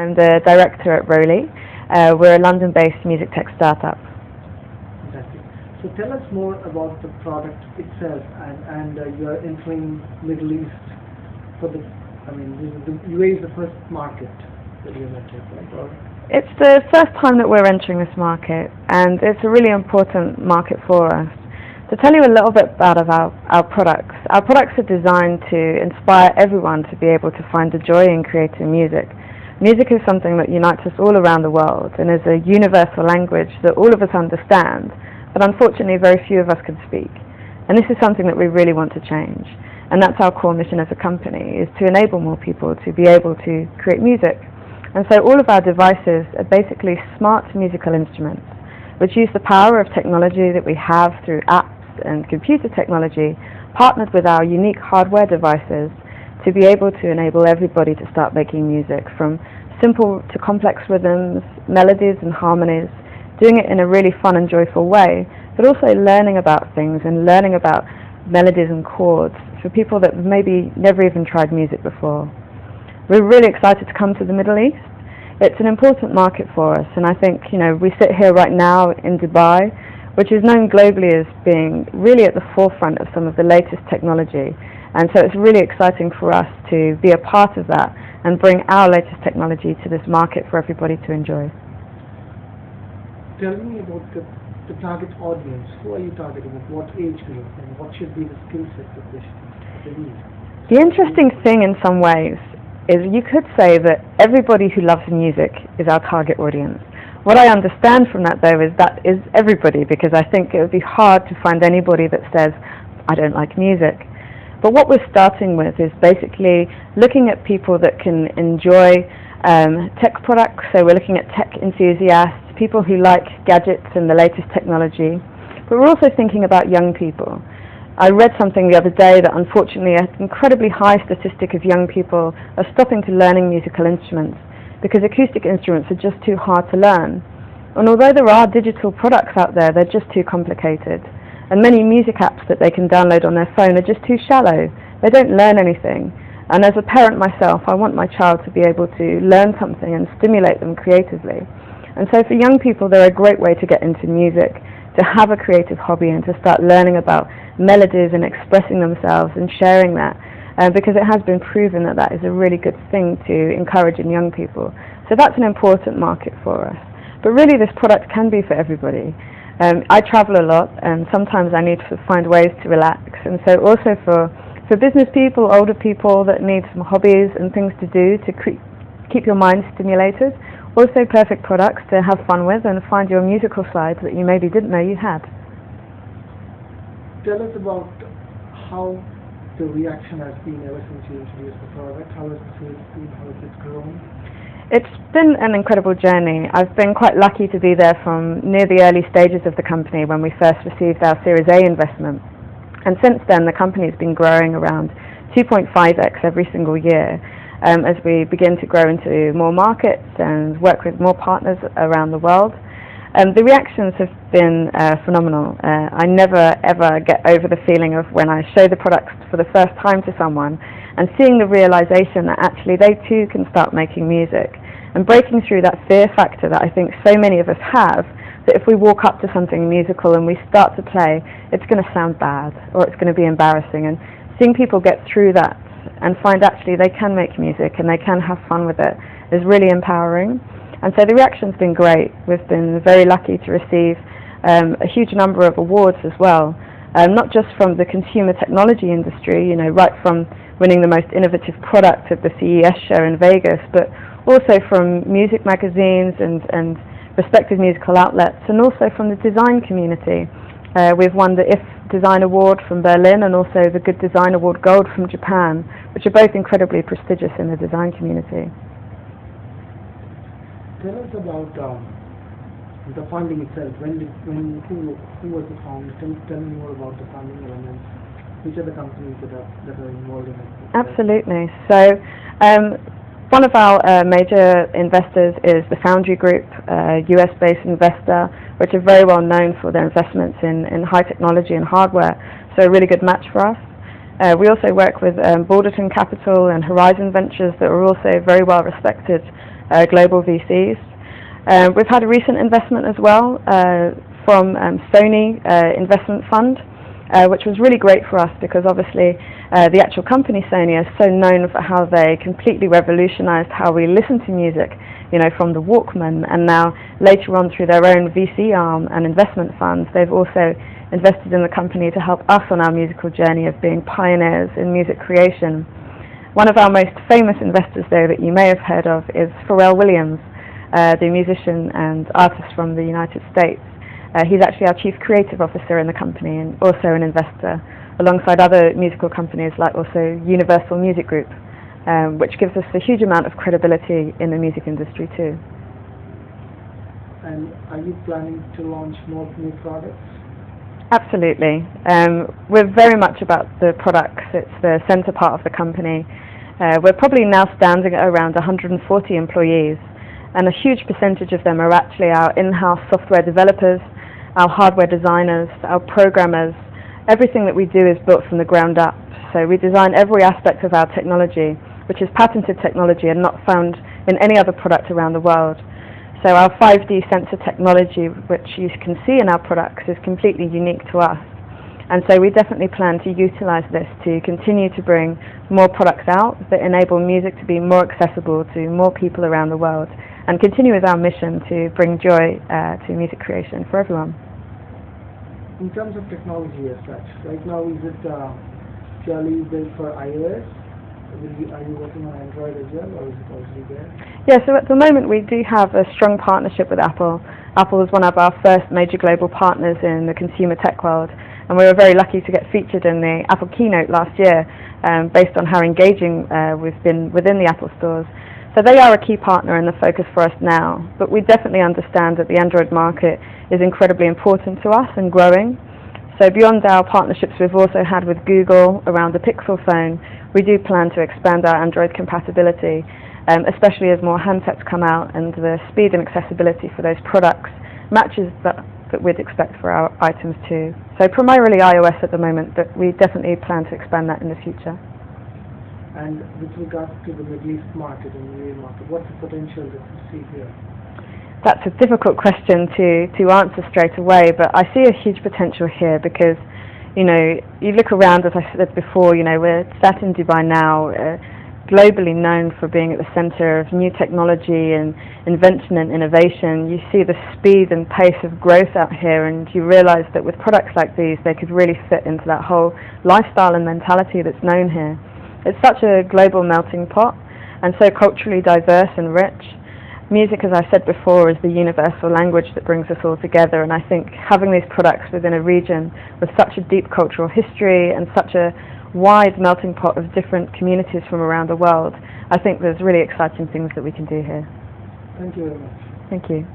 I'm the director at Roli. We're a London-based music tech startup. Fantastic. So tell us more about the product itself, and you're entering Middle East for the, the UAE is the first market that you're entering, right? Or It's the first time that we're entering this market, and it's a really important market for us. To tell you a little bit about our products are designed to inspire everyone to be able to find the joy in creating music. Music is something that unites us all around the world and is a universal language that all of us understand, but unfortunately very few of us can speak. And this is something that we really want to change. And that's our core mission as a company, is to enable more people to be able to create music. And so all of our devices are basically smart musical instruments, which use the power of technology that we have through apps and computer technology, partnered with our unique hardware devices to be able to enable everybody to start making music, from simple to complex rhythms, melodies and harmonies, doing it in a really fun and joyful way, but also learning about things and learning about melodies and chords for people that maybe never even tried music before. We're really excited to come to the Middle East. It's an important market for us, and I think, we sit here right now in Dubai, which is known globally as being really at the forefront of some of the latest technology. And so it's really exciting for us to be a part of that and bring our latest technology to this market for everybody to enjoy. Tell me about the target audience. Who are you targeting? At what age group? And what should be the skill set that they need? The interesting thing in some ways is you could say that everybody who loves music is our target audience. What I understand from that, though, is that is everybody, because I think it would be hard to find anybody that says, I don't like music. But what we're starting with is basically looking at people that can enjoy tech products. So we're looking at tech enthusiasts, people who like gadgets and the latest technology. But we're also thinking about young people. I read something the other day that unfortunately an incredibly high statistic of young people are stopping to learning musical instruments because acoustic instruments are just too hard to learn. And although there are digital products out there, they're just too complicated. And many music apps that they can download on their phone are just too shallow. They don't learn anything. And as a parent myself, I want my child to be able to learn something and stimulate them creatively. And so for young people, they're a great way to get into music, to have a creative hobby and to start learning about melodies and expressing themselves and sharing that. Because it has been proven that that is a really good thing to encourage in young people. So that's an important market for us. But really this product can be for everybody. I travel a lot, and sometimes I need to find ways to relax. And so also for business people, older people that need some hobbies and things to do to keep your mind stimulated, also perfect products to have fun with and find your musical side that you maybe didn't know you had. Tell us about how the reaction has been ever since you introduced the product. How has the sales been? How has it grown? It's been an incredible journey. I've been quite lucky to be there from near the early stages of the company when we first received our Series A investment. And since then, the company has been growing around 2.5x every single year as we begin to grow into more markets and work with more partners around the world. The reactions have been phenomenal. I never ever get over the feeling of when I show the products for the first time to someone and seeing the realization that actually they too can start making music and breaking through that fear factor that I think so many of us have, that if we walk up to something musical and we start to play, it's going to sound bad or it's going to be embarrassing. And seeing people get through that and find actually they can make music and they can have fun with it is really empowering. And so the reaction's been great. We've been very lucky to receive a huge number of awards as well, not just from the consumer technology industry, right from winning the most innovative product at the CES show in Vegas, but also from music magazines and respected musical outlets, and also from the design community. We've won the IF Design Award from Berlin and also the Good Design Award Gold from Japan, which are both incredibly prestigious in the design community. Tell us about the funding itself. Who was the founder? Tell me more about the funding elements. Which are the companies that are involved in it? Absolutely. So one of our major investors is the Foundry Group, a US-based investor, which are very well known for their investments in high technology and hardware. So a really good match for us. We also work with Balderton Capital and Horizon Ventures that are also very well respected global VCs. We've had a recent investment as well from Sony Investment Fund, which was really great for us because obviously the actual company Sony is so known for how they completely revolutionized how we listen to music, from the Walkman, and now later on through their own VC arm and investment funds, they've also invested in the company to help us on our musical journey of being pioneers in music creation. One of our most famous investors, though, that you may have heard of is Pharrell Williams, the musician and artist from the United States. He's actually our Chief Creative Officer in the company and also an investor, alongside other musical companies like also Universal Music Group, which gives us a huge amount of credibility in the music industry too. And are you planning to launch more new products? Absolutely. We're very much about the products. It's the centre part of the company. We're probably now standing at around 140 employees, and a huge percentage of them are actually our in-house software developers, our hardware designers, our programmers. Everything that we do is built from the ground up. So we design every aspect of our technology, which is patented technology and not found in any other product around the world. So our 5D sensor technology, which you can see in our products, is completely unique to us. And so we definitely plan to utilize this to continue to bring more products out that enable music to be more accessible to more people around the world, and continue with our mission to bring joy to music creation for everyone. In terms of technology as such, right now is it purely built for iOS? Are you working on Android as well, or is it already there? Yeah, so at the moment we do have a strong partnership with Apple. Apple was one of our first major global partners in the consumer tech world, and we were very lucky to get featured in the Apple keynote last year based on how engaging we've been within the Apple stores. So they are a key partner and the focus for us now, but we definitely understand that the Android market is incredibly important to us and growing. So beyond our partnerships we've also had with Google around the Pixel phone, we do plan to expand our Android compatibility, especially as more handsets come out and the speed and accessibility for those products matches that we'd expect for our items too. So primarily iOS at the moment, but we definitely plan to expand that in the future. And with regards to the Middle East market and the UAE market, what's the potential that you see here? That's a difficult question to answer straight away, but I see a huge potential here because, you look around, as I said before, we're sat in Dubai now, globally known for being at the center of new technology and invention and innovation. You see the speed and pace of growth out here, and you realize that with products like these, they could really fit into that whole lifestyle and mentality that's known here. It's such a global melting pot and so culturally diverse and rich. Music, as I said before, is the universal language that brings us all together, and I think having these products within a region with such a deep cultural history and such a wide melting pot of different communities from around the world, I think there's really exciting things that we can do here. Thank you very much. Thank you.